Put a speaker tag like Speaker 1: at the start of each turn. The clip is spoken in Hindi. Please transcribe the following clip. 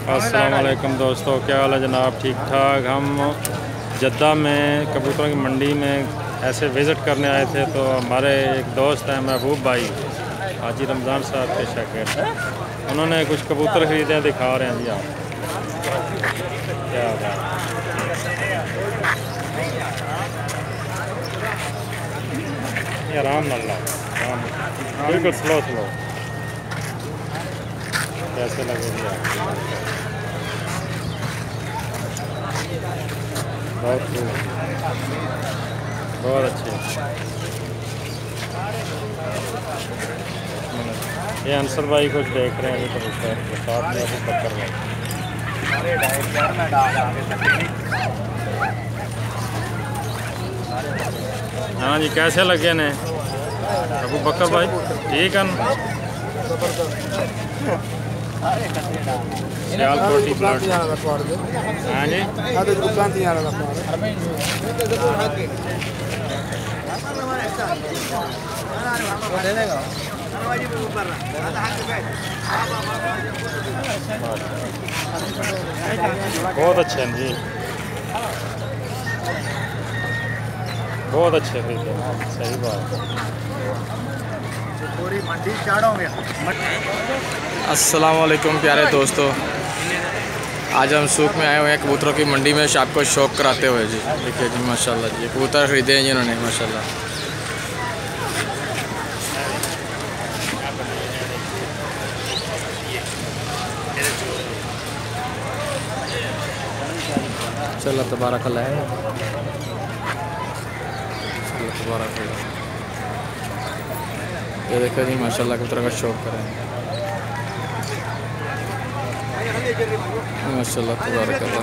Speaker 1: अस्सलाम वालेकुम दोस्तों, क्या हाल है जनाब? ठीक ठाक। हम जद्दा में कबूतरों की मंडी में ऐसे विज़िट करने आए थे, तो हमारे एक दोस्त हैं महबूब भाई, हाजी रमज़ान साहब के शागिर्द, उन्होंने कुछ कबूतर ख़रीदे हैं, दिखा रहे हैं जी आप। क्या बात, आराम नल्ला बिल्कुल स्लो स्लो। कैसे लगे जी आप? बहुत खूब, बहुत अच्छे। ये अंसर भाई कुछ देख रहे हैं तो साथ में अभी बकर भाई। हाँ जी, कैसे लगे ने अबू बकर भाई? ठीक है। सियालकोटी प्लाट। हाँ जी, बहुत अच्छे हैं जी, बहुत अच्छे खरीदे। सही बात। पूरी मंडी चाड़ो गया।
Speaker 2: अस्सलाम वालेकुम प्यारे दोस्तों, आज हम सूक में आए हुए हैं कबूतरों की मंडी में आपको शौक कराते हुए जी। देखिए जी माशाल्लाह जी, कबूतर ख़रीदे हैं जिन्होंने माशाल्लाह। चलो तबारकल्लाह है, चलो तबारकल्लाह। ये देखो जी माशाल्लाह कबूतर का शौक करें माशाल्लाह तबारकल्लाह।